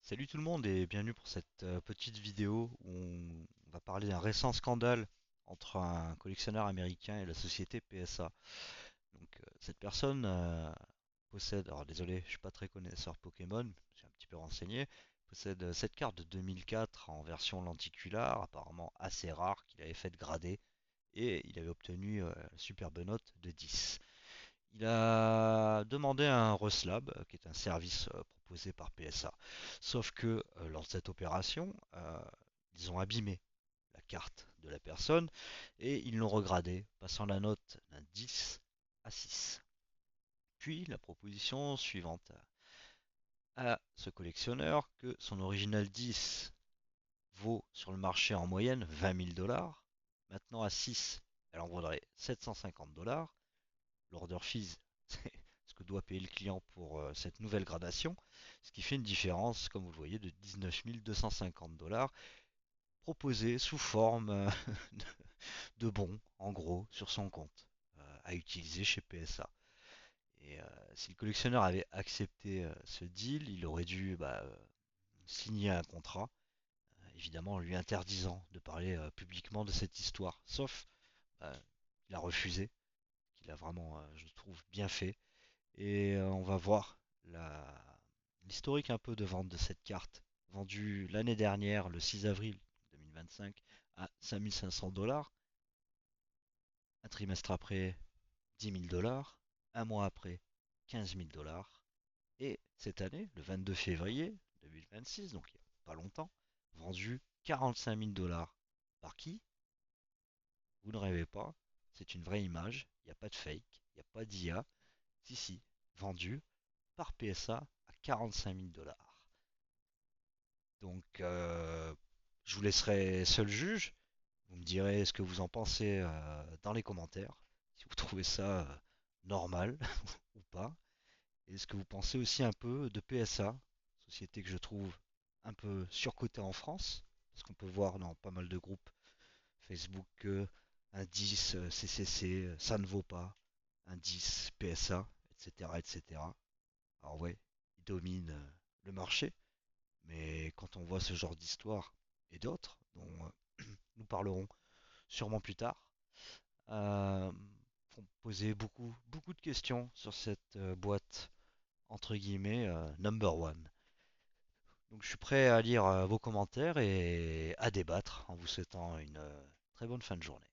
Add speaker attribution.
Speaker 1: Salut tout le monde et bienvenue pour cette petite vidéo où on va parler d'un récent scandale entre un collectionneur américain et la société PSA. Cette personne possède, alors désolé, je suis pas très connaisseur Pokémon, j'ai un petit peu renseigné, possède cette carte de 2004 en version lenticulaire, apparemment assez rare, qu'il avait fait grader et il avait obtenu la superbe note de 10. Il a demandé un Reslab, qui est un service proposé par PSA. Sauf que lors de cette opération, ils ont abîmé la carte de la personne et ils l'ont regradée, passant la note d'un 10 à 6. Puis la proposition suivante à ce collectionneur que son original 10 vaut sur le marché en moyenne 20 000 dollars. Maintenant à 6, elle en vaudrait 750 dollars. L'order fees, c'est ce que doit payer le client pour cette nouvelle gradation, ce qui fait une différence, comme vous le voyez, de 19 250 dollars proposés sous forme de bons, en gros, sur son compte, à utiliser chez PSA. Et si le collectionneur avait accepté ce deal, il aurait dû signer un contrat, évidemment lui interdisant de parler publiquement de cette histoire. Sauf, euh, il a refusé, qu'il a vraiment, je trouve, bien fait. Et on va voir l'historique un peu de vente de cette carte. Vendue l'année dernière, le 6 avril 2025, à 5500 dollars. Un trimestre après, 10 000 dollars. Un mois après, 15 000 dollars. Et cette année, le 22 février 2026, donc il n'y a pas longtemps, vendu 45 000 dollars. Par qui? Vous ne rêvez pas. C'est une vraie image. Il n'y a pas de fake. Il n'y a pas d'IA. Si, si. Vendu par PSA à 45 000 dollars. Donc, je vous laisserai seul juge. Vous me direz ce que vous en pensez dans les commentaires. Si vous trouvez ça normal ou pas. Et ce que vous pensez aussi un peu de PSA, société que je trouve un peu surcotée en France. Parce qu'on peut voir dans pas mal de groupes Facebook que un 10 CCC, ça ne vaut pas. Un 10 PSA, etc. etc. Alors ouais, ils dominent le marché. Mais quand on voit ce genre d'histoire et d'autres, dont nous parlerons sûrement plus tard, euh, font poser beaucoup de questions sur cette boîte entre guillemets number one. Donc je suis prêt à lire vos commentaires et à débattre en vous souhaitant une très bonne fin de journée.